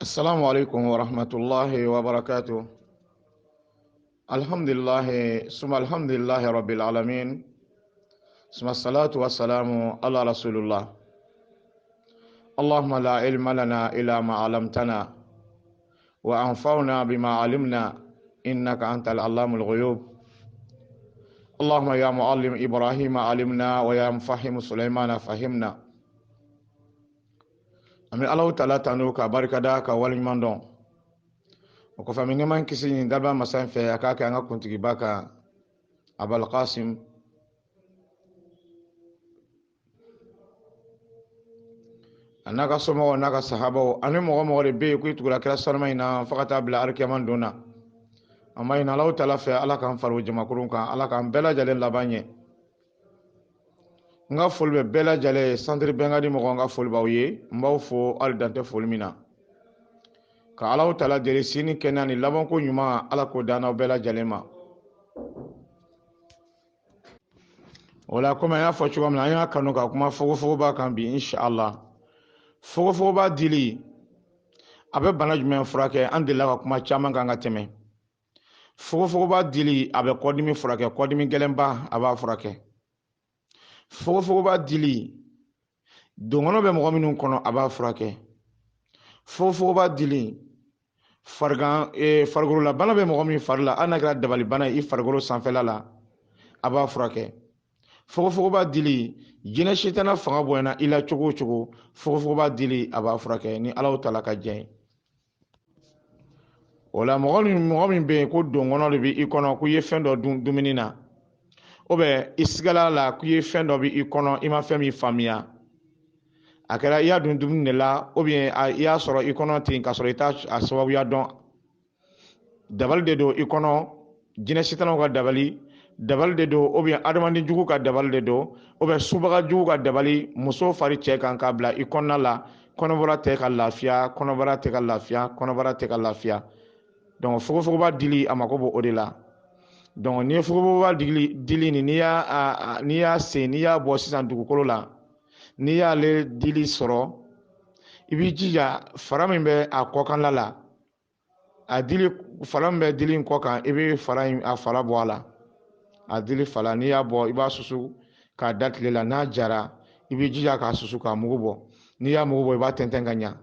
السلام عليكم ورحمة الله وبركاته. الحمد لله ثم الحمد لله رب العالمين ثم الصلاة والسلام على رسول الله. اللهم لا علم لنا إلا ما علمتنا وأنفعنا بما علمنا إنك أنت العلام الغيوب. اللهم يا معلم إبراهيم علمنا ويا مفهم سليمان فهمنا. أمي الله تعالى تنوك بركة كوالي o ko fami neman kisi ni daba masan fe aka ka nga kuntigi baka abul qasim anaka somo naka sahaba ani mo re be ku tugura kira salma ina fakata bila arkiyaman dona amma ina law tala fe ala kan faru jama kurun kan ala kan bela jalen labanye nga folbe bela jale sandri bengadi mo nga folba wiye mbaw fo al dante folmina ka ala tala jere sini kenani labon ko nyuma ala ko dana bela jalema wala kuma ya fa chuwa mna ya kanu ka kuma fogo ba kan bi inshallah fogo ba dili abe bana jume furake andila ka kuma chama kan ga teme fogo ba dili abe kodimi furake kodimi gelemba aba furake fogo ba dili dongono be mo minun kono aba furake fogo ba dili fargoro la bana be mo min farla anagra dabali bana I fargoro sanfela la aba furake fogo ba dili jina shitana fanga boyana ila chogo fogo ba dili aba furake ni Allah taala ka jey wala mo min be ko dongono le bi ikono ku ye fendo duminina obe isgala la ku ye fendo bi ikono ima femi famia akara ya duminne la obi ya soro ikono tin ka soro ita asawu ya don dabal de do ikono jina shitana ko dabal de do ou bien adamandi jugu ka dabal de do ou bien subaga jugu ka dabali muso fari cɛ kan ka bila I kɔnɔna la kɔnɔbara tɛ ka lafiya donc fogo ba dili amako bo o de la donc ni fogo ba dili ni n'i y'a sen n'i y'a bɔ sisan dugukolo la n'i y'ale dili sɔrɔ I b'i jija fara min bɛ a kɔkan la a dili fara min bɛ dili kɔkan I bɛ a fara bɔ a la a dili fala n'i y'a bɔ I b'a susu k'a da tile la n'a jara I b'i jija k'a susu k'a mugu bɔ n'i y'a mugu bɔ I b'a tɛntɛn ka ɲa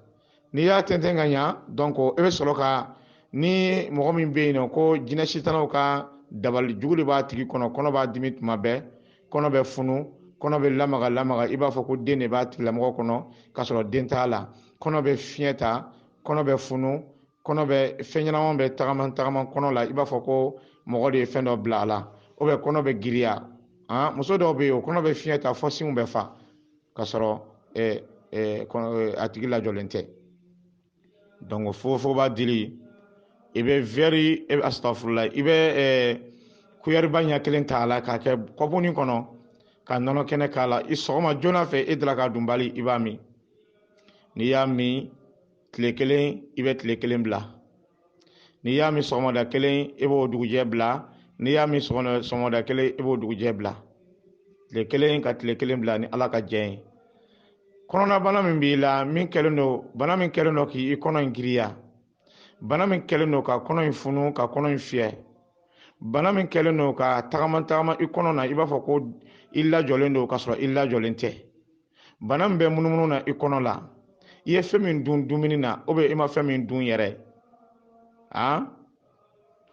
n'i y'a tɛntɛn ka ɲa donc I bɛ sɔrɔ ka ni mɔgɔ min bɛ yen nɔ ko jinɛ sitanaw ka dabali jugu de b'a tigi kɔnɔ kɔnɔ b'a dimi tuma bɛɛ kɔnɔ bɛ funu kɔnɔ bɛ lamaga I b'a fɔ ko den de b'a tigilamɔgɔ kɔnɔ k'a sɔrɔ den t'a la kɔnɔ bɛ fiɲɛ ta kɔnɔ bɛ funu kɔnɔ bɛ fɛn ɲɛnama bɛ tagama kɔnɔ la I b'a fɔ ko mɔgɔ de ye fɛn dɔ bila a la o bɛ kɔnɔ bɛ giriya muso dɔw bɛ yen o kɔnɔ bɛ fiɲɛ ta fɔ sinw bɛ fa ka sɔrɔ a tigi lajɔlen tɛ donc fogo b'a dili I bɛ verre astafurula I bɛ kuyɛriba ɲɛ kelen ta a la k'a kɛ kɔpuni kɔnɔ ka nɔnɔ kɛnɛ k'a la I sɔgɔma joona fɛ I dala k'a dunbali I b'a min n'i y'a min tile kelen I bɛ tile kelen bila n'i y'a min sɔgɔmada kelen I b'o dugujɛ bila n'i y'a min sɔgɔmada kelen I b'o dugujɛ bila tile kelen ka tile kelen bila ni Ala ka jɛ ye kɔnɔna bana min b'i la bana min kɛlen don k'i kɔnɔ in giriya bana min kɛlen don ka kɔnɔ in funu ka kɔnɔ in fiyɛ bana min kɛlen don ka tagama I kɔnɔ na I b'a fɔ ko I lajɔlen don ka sɔrɔ I lajɔlen tɛ bana min bɛ munumunu na I kɔnɔ la I ye fɛn min dun dumuni na ou bien I ma fɛn min dun yɛrɛ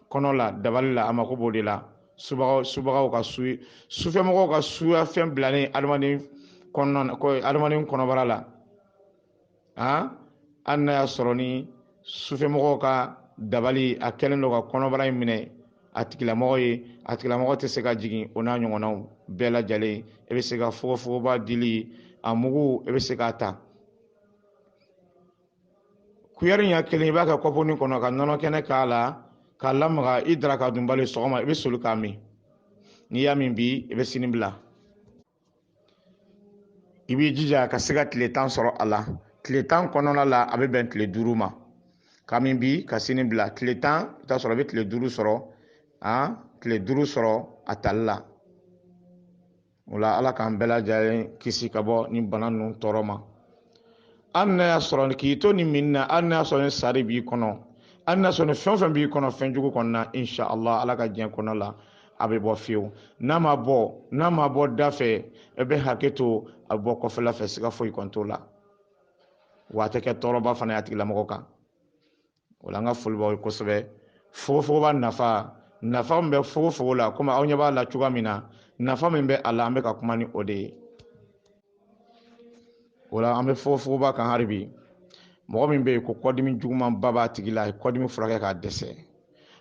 kɔnɔ la dabali la a mako b'o de la subagaw ka sufɛmɔgɔw ka suya fɛn bilalen adamaden kɔnɔbara la hali n'a y'a sɔrɔ ni sufɛmɔgɔw ka dabali a kɛlen don ka kɔnɔbara in minɛ a tigilamɔgɔ tɛ se ka jigin o n'a ɲɔgɔnnaw bɛɛ lajɛlen I bɛ se ka fogoba dili a mugu I bɛ se k'a ta kuyɛri ɲɛ kelen I b'a kɛ kɔpuni kɔnɔ ka nɔnɔ kɛnɛ k'a la k'a lamaga I dara ka dunbali sɔgɔma I bɛ soli k'a min n'i y'a min bi I bɛ sini bila I b'i jija ka se ka tile 10 sɔrɔ a la tile 10 kɔnɔna la a bɛ bɛn tile 5 ma ka min bi ka sini bila tile 10 I t'a sɔrɔ I bɛ tile 5 sɔrɔ tile 5 sɔrɔ a tali la o la Ala k'an bɛɛ lajɛlen kisi ka bɔ ni bana ninnu tɔɔrɔ ma an na ya sɔrɔ k'i to ni min na an na ya sɔrɔ ni sari b'i kɔnɔ an na sɔrɔ ni fɛn o fɛn b'i kɔnɔ fɛn jugu kɔnɔna insha Allah ala ka diɲɛ kɔnɔ la a bɛ bɔ fiyewu n'a ma bɔ da fɛ e bɛ hakɛ to a bɛ bɔ kɔfɛla fɛ siga foyi kɔni t'o la wa a tɛ kɛ tɔɔrɔba fana y'a tigilamɔgɔ kan o la an ka foli b'aw ye kosɛbɛ fogofogoba nafa min bɛ fogofogo la komi aw ɲɛ b'a la cogoya min na nafa min bɛ a la an bɛ ka kuma ni o de ye o la an bɛ fogofogoba kan hali bi mɔgɔ min bɛ yen ko kɔdimi jugumanba b'a tigi la a ye kɔdimi furakɛ k'a dɛsɛ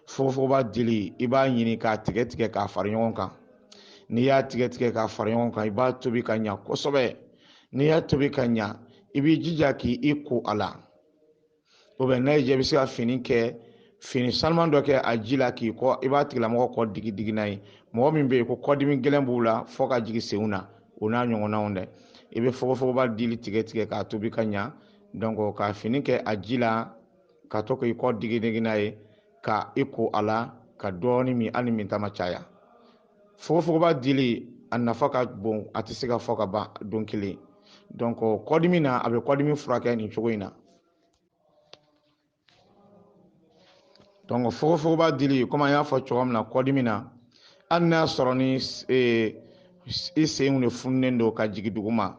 fogofogoba dili i b'a ɲini k'a tigɛ tigɛ k'a fara ɲɔgɔn kan n'i y'a tigɛ tigɛ k'a fara ɲɔgɔn kan i b'a tobi ka ɲa kosɛbɛ n'i y'a tobi ka ɲa i b'i jija k'i ko a la o bɛ n'a ye i bɛ se ka fini kɛ fini sanuman dɔ kɛ a ji la k'i kɔ i b'a tigilamɔgɔ kɔ digi digi n'a ye mɔgɔ min bɛ yen ko kɔdimi gɛlɛn b'u la fɔ ka jigin senw na o n'a ɲɔgɔnnaw dɛ i bɛ fogofogoba dili tigɛ tigɛ k'a tobi ka ɲa donc ka fini kɛ a ji la ka to k'i kɔ digi digi n'a ye ka i ko a la ka dɔɔni min hali min ta ma caya fogofogoba dili a nafa ka bon a tɛ se ka fɔ ka ban don kelen donc kɔdimi na a bɛ kɔdimi furakɛ nin cogo in na donc fogofogoba dili komi an y'a fɔ cogo min na kɔdimi na hali n'a sɔrɔ ni i senw de fununen don ka jigin duguma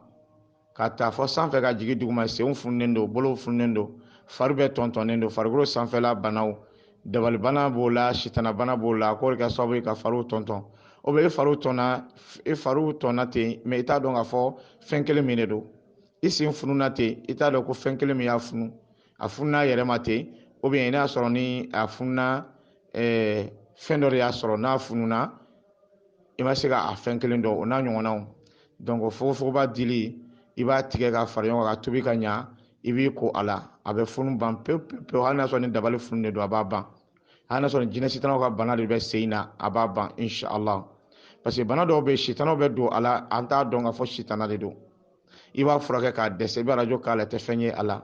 ka taa fɔ sanfɛ ka jigin duguma senw fununen don bolow fununen don fari bɛɛ tɔntɔnnen don farikolo sanfɛla banaw dabalibana b'o la sitanabana b'o la k'o de kɛ sababu ye ka fariw tɔntɔn o bɛ e fariw tɔnna ten mais i t'a dɔn k'a fɔ fɛn kelen min de don i sen fununa ten i t'a dɔn ko fɛn kelen min y'a funu a fununa a yɛrɛ ma ten ou bien n'a sɔrɔ ni a fununa fɛn dɔ de y'a sɔrɔ n'a fununa i ma se ka a fɛn kelen dɔn o n'a ɲɔgɔnnaw donc fogofogoba dili i b'a tigɛ ka fara ɲɔgɔn kan ka tobi ka ɲa i b'i ko a la a bɛ funu ban pewu pewu hali n'a sɔrɔ ni dabali fununen don a b'a ban hali n'a sɔrɔ ni jinɛ sitanaw ka bana de bɛ sen na a b'a ban insha Allah parce que bana dɔw bɛ yen sitanaw bɛ don a la an t'a dɔn k'a fɔ sitana de don i b'a furakɛ k'a dɛsɛ i bɛ arajo k'a la i tɛ fɛn ye a la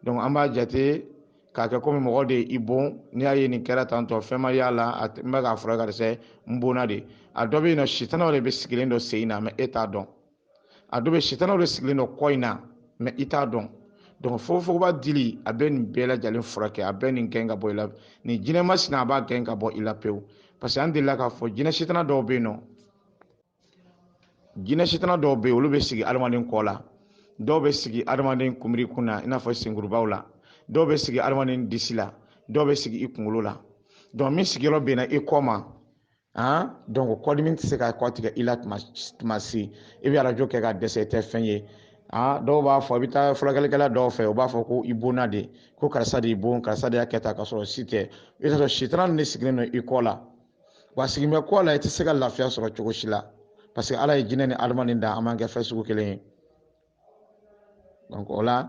donc an b'a jate k'a kɛ komi mɔgɔ de i bon n'i y'a ye nin kɛra tantɔ fɛn ma y'a la n bɛ k'a furakɛ ka dɛsɛ n bonna de a dɔ bɛ yen nɔ sitanaw de bɛ sigilen dɔ sen na mais e t'a dɔn a dɔ bɛ sitanaw de sigilen dɔ kɔ in na mais i t'a dɔn donc fogofogoba dili a bɛ nin bɛɛ lajɛlen furakɛ a bɛ nin gɛn ka bɔ i la nin jinɛ masina a b'a gɛn ka bɔ i la pewu parce que an delila k'a fɔ jinɛ sitana dɔw bɛ yen nɔ jinɛ sitana dɔw bɛ yen olu bɛ sigi adamaden kɔ la dɔw bɛ sigi adamaden kunbiri kun na i n'a fɔ senkurubaw la dɔw bɛ sigi adamaden disi la dɔw bɛ sigi i kunkolo la donc min sigiyɔrɔ bɛnna i kɔ ma donc kɔdimi tɛ se ka kɔ tigɛ i la tuma si i bɛ arajo kɛ ka dɛsɛ i tɛ fɛn ye dɔw b'a fɔ i bɛ taa furakɛlikɛla dɔw fɛ u b'a fɔ ko i bonna de ko karisa de y'i bon karisa de y'a kɛ tan k'a sɔrɔ si tɛ i b'a sɔrɔ sitana de sigilen don i kɔ la wa sigin bɛ kɔ la i tɛ se ka lafiya sɔrɔ cogo si la parce que ala ye jinɛ ni adamaden da an man kɛ fɛn sugu kelen ye donc o la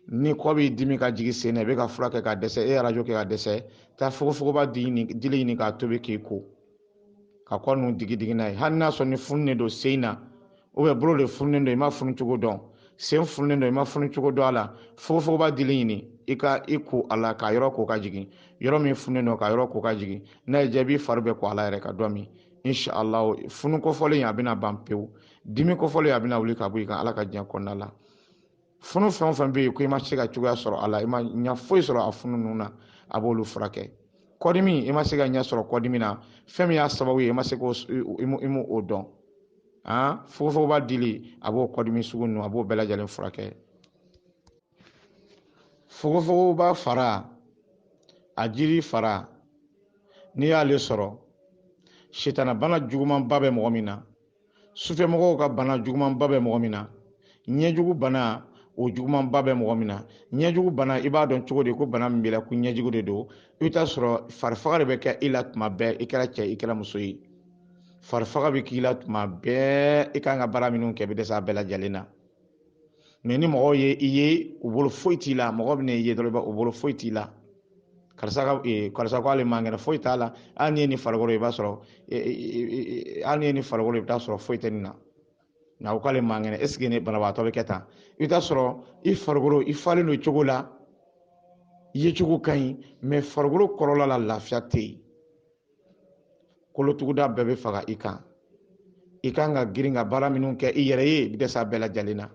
ni kɔ b'i dimi ka jigin sen na i bɛ ka furakɛ ka dɛsɛ e ye arajo kɛ ka dɛsɛ taa fogofogoba dili ɲini k'a tobi k'i ko ka kɔ ninnu digi digi n'a ye hali n'a sɔrɔ ni fununen don sen na ou bien bolo de fununen don i ma funu cogo dɔn sen fununen don i ma funu cogo dɔn a la fogofogoba dili ɲini i ko a la k'a yɔrɔ ko ka jigin yɔrɔ min fununen don ka yɔrɔ ko ka jigin n'a ye diya i b'i fari bɛɛ ko a la yɛrɛ ka dɔ min insha Allah funu kɔfɔlen a bɛna ban pewu dimi kɔfɔlen a bɛna wuli ka bɔ i kan ala ka diɲɛ kɔnɔna la funu fɛn o fɛn bɛ yen ko i ma se ka cogoya sɔrɔ a la i ma ɲɛ foyi sɔrɔ a funu ninnu na a b'olu furakɛ kɔdimi i ma se ka ɲɛ sɔrɔ kɔdimi na fɛn min y'a sababu ye i ma se k'o dɔn fogofogoba dili a b'o kɔdimi sugu ninnu a b'o bɛɛ lajɛlen furakɛ fogofogoba fara a jiri fara n'i y'ale sɔrɔ sitana bana jugumanba bɛ mɔgɔ min na sufɛmɔgɔw ka bana jugumanba bɛ mɔgɔ min na ɲɛjugu bana o jugumanba bɛ mɔgɔ min na ɲɛjugu bana i b'a dɔn cogo di ko bana min b'i la ko ɲɛjugu de don i bɛ taa sɔrɔ farifaga de bɛ kɛ i la tuma bɛɛ i kɛra cɛ i kɛra muso ye farifaga bɛ k'i la tuma bɛɛ i kan ka baara minnu kɛ i bɛ dɛsɛ a bɛɛ lajɛlen na mais ni mɔgɔw ye i ye u bolo foyi t'i la mɔgɔ bɛ n'i ye dɔrɔn u bolo foyi t'i la karisa ko ale man kɛnɛ foyi t'a la hali n'i ye nin farikolo i b'a sɔrɔ hali n'i ye nin farikolo i bɛ taa sɔrɔ foyi tɛ nin na nka o k'ale man kɛnɛ est ce que ne banabaatɔ bɛ kɛ tan i bɛ taa sɔrɔ i farikolo i falen don cogo la i ye cogo ka ɲi mais farikolo kɔrɔla la lafiya tɛ yen kolotuguda bɛɛ bɛ faga i kan i kan ka girin ka baara minnu kɛ i yɛrɛ ye i bɛ dɛsɛ a bɛɛ lajɛlen na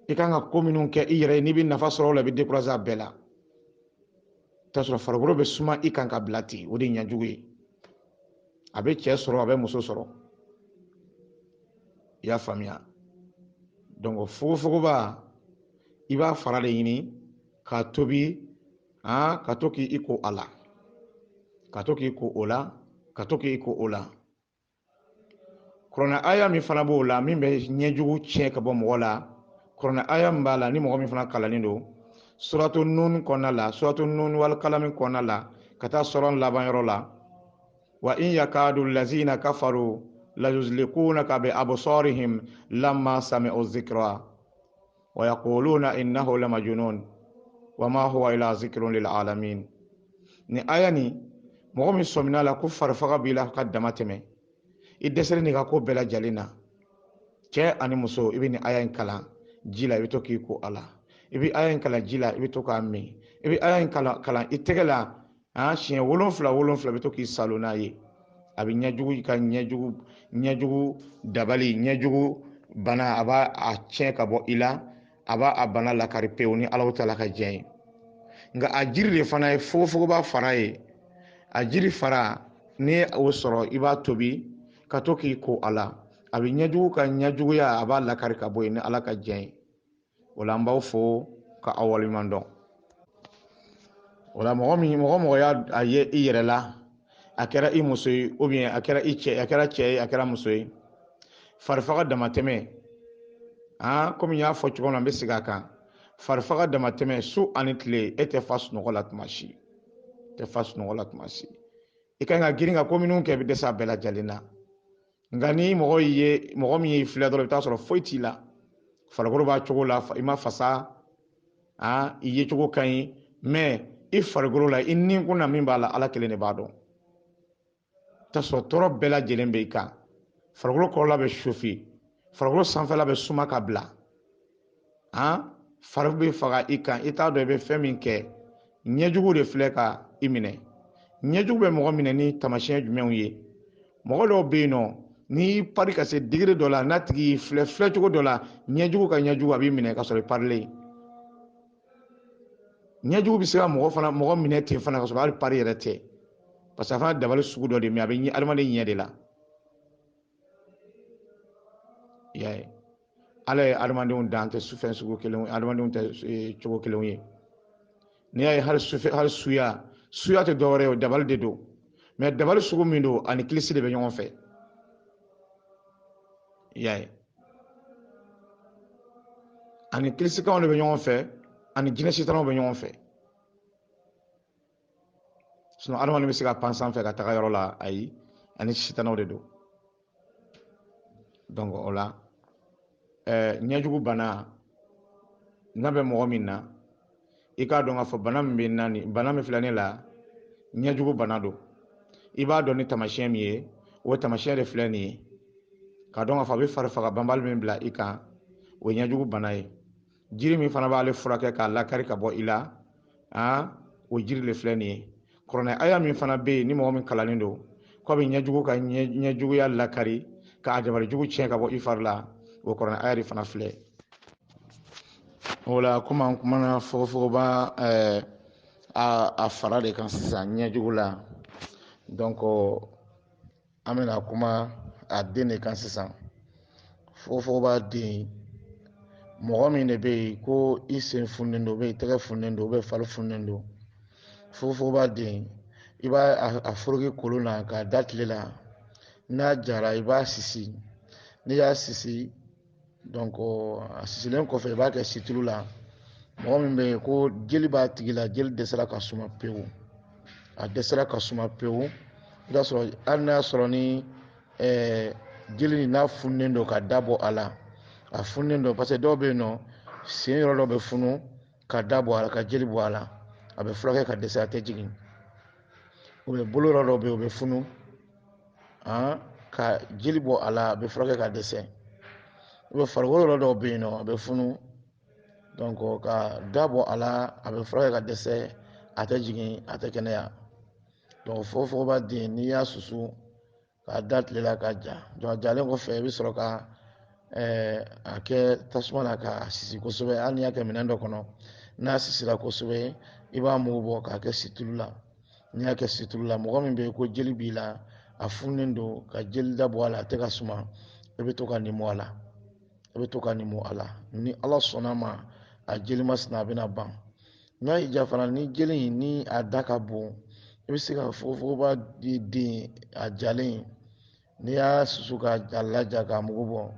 i kan ka ko minnu kɛ i yɛrɛ n'i bɛ nafa sɔrɔ o la i bɛ décourager a bɛɛ la t'a sɔrɔ farikolo bɛ suma i kan ka bila ten o de ye ɲɛjugu ye a bɛ cɛ sɔrɔ a bɛ muso sɔrɔ i y'a faamuya donc fogofogoba i b'a fara de ɲini k'a tobi ka to k'i ko a la ka to k'i ko o la ka to k'i ko o la kuranɛ aya min fana b'o la min bɛ ɲɛjugu tiɲɛ ka bɔ mɔgɔ la kuranɛ aya min b'a la ni mɔgɔ min fana kalannen don suratu nun kɔnɔna la suratu nun wal kalami kɔnɔna la ka taa sɔrɔ laban yɔrɔ la wa in yakadu lazina kafaru la yuzlikunaka bi absarihim lamma sami'u dhikra wa yaquluna innahu lamajnun wa ma huwa ila zikrun lil alamin ni aya ni mɔgɔ min sɔmina la ko farifaga b'i la ka dama tɛmɛ i dɛsɛlen nin ka ko bɛɛ lajɛlen na cɛ ani muso i bɛ ni aya in kalan ji la i bɛ to k'i ko a la i bɛ aya in kalan ji la i bɛ to k'a min i bɛ aya in kalan i tɛgɛ la siɲɛ 7 i bɛ to k'i salo n'a ye a bɛ ɲɛjugu ka ɲɛjugu dabali ɲɛjugu bana a b'a tiɲɛ ka bɔ i la a b'a a bana lakari pewu ni Alahu Taala ka diɲɛ ye nka a jiri de fana ye fogofogoba fara ye a jiri fara ni o sɔrɔ i b'a tobi ka to k'i ko a la a bɛ ɲɛjugu ka ɲɛjuguya a b'a lakari ka bɔ yen ni Ala ka diɲɛ ye o la an b'aw fo ka aw waleɲuman dɔn o la mɔgɔ y'a ye i yɛrɛ la a kɛra i muso ye ou bien a kɛra i cɛ a kɛra cɛ ye a kɛra muso ye farifaga damatɛmɛ komi n y'a fɔ cogo min na n bɛ segin a kan farifaga damatɛmɛ su ani tile e tɛ fa sunɔgɔ la tuma si tɛ fa sunɔgɔ la tuma si i kan ka girin ka ko minnu kɛ i bɛ dɛsɛ a bɛɛ lajɛlen na nka ni mɔgɔ min y'i filɛ dɔrɔn i bɛ t'a sɔrɔ foyi t'i la farikolo b'a cogo la i ma fasa i ye cogo ka ɲi mais i farikolo la i ni kun na min b'a la Ala kelen de b'a dɔn t'a sɔrɔ tɔɔrɔ bɛɛ lajɛlen bɛ i kan farikolo kɔrɔla bɛ chauffer farikolo sanfɛla bɛ suma ka bila fari bɛ faga i kan i t'a dɔn i bɛ fɛn min kɛ ɲɛjugu de filɛ ka i minɛ ɲɛjugu bɛ mɔgɔ minɛ ni taamasiyɛn jumɛnw ye mɔgɔ dɔw bɛ yen nɔ n'i pari ka se degré dɔ la n'a tigi y'i filɛ cogo dɔ la ɲɛjugu ka ɲɛjugu a b'i minɛ ka sɔrɔ i parilen ɲɛjugu bɛ se ka mɔgɔ minɛ ten fana ka sɔrɔ hali pari yɛrɛ tɛ parce que a fana dabali sugu dɔ de mais a bɛ adamaden ɲɛ de la i y'a ye Ala ye adamadenw dan tɛ fɛn sugu kelen adamadenw tɛ cogo kelenw ye n'i y'a ye hali suya tɛ dɔwɛrɛ ye o dabali de don mais dabali sugu min don ani kilisi de bɛ ɲɔgɔn fɛ i y'a ye ani kilisikanw de bɛ ɲɔgɔn fɛ ani jinɛ sitanɛw bɛ ɲɔgɔn fɛ sinon adamaden bɛ se ka pan sanfɛ ka taga yɔrɔ la ayi ani sitanɛw de don donc o la ɲɛjugu bana n'a bɛ mɔgɔ min na i k'a dɔn k'a fɔ bana min filɛ ne la ɲɛjugu bana don i b'a dɔn ni taamasiyɛn min ye o taamasiyɛn de filɛ nin ye k'a dɔn k'a fɔ a bɛ farifaga banbali min bila i kan o ye ɲɛjugu bana ye jiri min fana b'ale furakɛ k'a lakari ka bɔ i la o jiri de filɛ nin ye kuranɛ aya min fana bɛ yen ni mɔgɔ min kalannen don k'a bɛ ɲɛjugu ka ɲɛjuguya lakari k'a dabalijugu tiɲɛ ka bɔ i fari la o kuranɛ aya de fana filɛ o la komi an kumana fogofogoba a fara de kan sisan ɲɛjugu la donc an bɛna kuma a den de kan sisan fogofogoba den mɔgɔ min de bɛ yen ko i sen fununen don i tɛgɛ fununen don fari fununen don fogofogoba den i b'a a foroki kolon na k'a da tile la n'a jara i b'a sisi n'i y'a sisi donc a sisilen kɔfɛ i b'a kɛ situlu la mɔgɔ min bɛ yen ko jeli b'a tigi la jeli dɛsɛra ka suma pewu a dɛsɛra ka suma pewu i b'a sɔrɔ hali n'a sɔrɔ ni jeli in n'a fununen don ka da bɔ a la a fununen don parce que dɔw bɛ yen nɔ sen yɔrɔ dɔ bɛ funu ka da bɔ a la ka jeli bɔ a la a bɛ furakɛ ka dɛsɛ a tɛ jigin u bɛ bolo yɔrɔ dɔ bɛ yen u bɛ funu ka jeli bɔ a la a bɛ furakɛ ka dɛsɛ u bɛ farikolo yɔrɔ dɔw bɛ yen nɔ a bɛ funu donc ka da bɔ a la a bɛ furakɛ ka dɛsɛ a tɛ jigin a tɛ kɛnɛya donc fogofogoba den n'i y'a susu k'a da tile la ka ja donc a jalen kɔfɛ i bɛ sɔrɔ ka a kɛ tasuma na ka sisi kosɛbɛ, hali n'i y'a kɛ minɛn dɔ kɔnɔ n'a sisira kosɛbɛ i b'a mugu bɔ k'a kɛ situlu la. N'i y'a kɛ situlu la, mɔgɔ min bɛ yen ko jeli b'i la, a fununen don ka jeli da bɔ a la, a tɛ ka suma, i bɛ to ka nimu a la, ni Ala sɔnna ma a jeli masina a bɛna ban. N'a y'i ja fana ni jeli in ni a da ka bon i bɛ se ka fogofogoba den a jalen n'i y'a susu k'a laja k'a mugu bɔ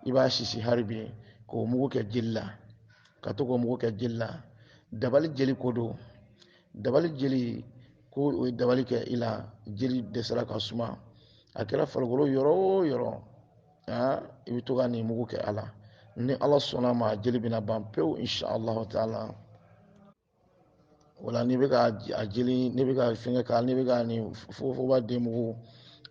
i b'a sisi hali bi k'o mugu kɛ jeli la, ka to k'o mugu kɛ jeli la. Dabali jeli ko don, dabali jeli ko o ye dabali kɛ i la, jeli dɛsɛra ka suma, a kɛra farikolo yɔrɔ o yɔrɔ i bɛ to ka nin mugu kɛ a la. Ni Ala sɔnna ma jeli bɛna ban pewu inshallah taala. Wala n'i bɛ ka a jeli n'i bɛ ka fɛngɛ k'a n'i bɛ ka nin fogofogoba den mugu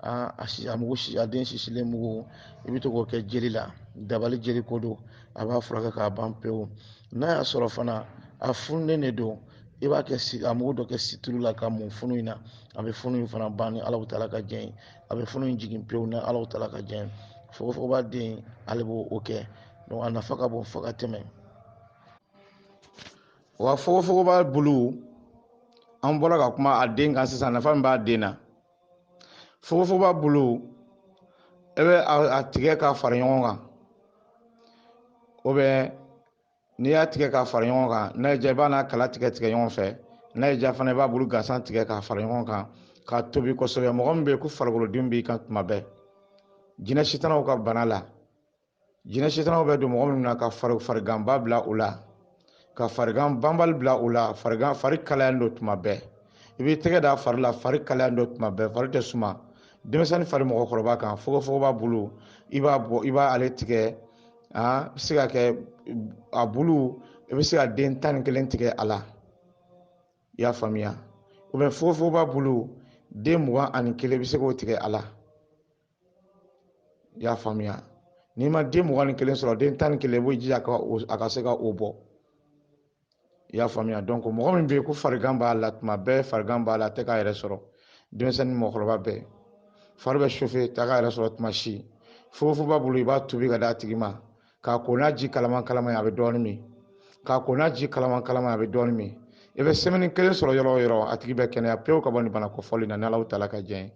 a den sisilen mugu i bɛ to k'o kɛ jeli la, dabali jeli ko don, a b'a furakɛ k'a ban pewu. N'a y'a sɔrɔ fana a fununen de don i b'a kɛ a mugu dɔ kɛ situlu la ka mun funu in na, a bɛ funu in fana ban ni Alahu taala ka jɛn ye, a bɛ funu in jigin pewu ni Alahu taala ka jɛn ye. Fogofogoba den ale b'o kɛ, donc a nafa ka bon fo ka tɛmɛ. Wa fogofogoba bulu an bɔra ka kuma a den kan sisan, nafa min b'a den na. Fogofogoba bulu e bɛ a tigɛ ka fara ɲɔgɔn kan, ou bien n'i y'a tigɛ ka fara ɲɔgɔn kan, n'a y'i diya i b'a n'a kala tigɛ ɲɔgɔn fɛ, n'a y'i diya fana i b'a bulu gansan tigɛ ka fara ɲɔgɔn kan k'a tobi kosɛbɛ. Mɔgɔ min bɛ yen ko farikoloden b'i kan tuma bɛɛ, jinɛ sitanaw ka bana la, jinɛ sitanaw bɛ don mɔgɔ min na ka fariganba bila u la, ka farigan banbali bila u la, fari kalayalen don tuma bɛɛ. I b'i tɛgɛ da fari la, fari kalayalen don tuma bɛɛ, fari tɛ suma. Denmisɛnnin fari mɔgɔkɔrɔba kan, fogofogoba bulu i b'a ale tigɛ, bɛ se ka kɛ a bulu i bɛ se ka den 11 tigɛ a la, i y'a faamuya. ou bien fogofogoba bulu den 21 bɛ se k'o tigɛ a la, i y'a faamuya. N'i ma den 21 sɔrɔ, den 11 i b'o jija a ka se ka o bɔ, i y'a faamuya. donc mɔgɔ min bɛ yen ko farigan b'a la tuma bɛɛ, farigan b'a la a tɛ k'a yɛrɛ sɔrɔ, denmisɛnnin mɔgɔkɔrɔba bɛɛ, fari bɛ chauffer tɛ k'a yɛrɛ sɔrɔ tuma si, fogofogoba bulu i b'a tobi ka d'a tigi ma, k'a ko n'a ji kalaman kalaman ye a bɛ dɔɔnin min, k'a ko n'a ji kalaman kalaman ye a bɛ dɔɔnin min, i bɛ semaine 1 sɔrɔ yɔrɔ o yɔrɔ a tigi bɛ kɛnɛya pewu ka bɔ nin bana kofɔli na ni Alahu taala ka jɛn ye.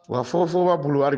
Wa fogofogoba bulu hali bi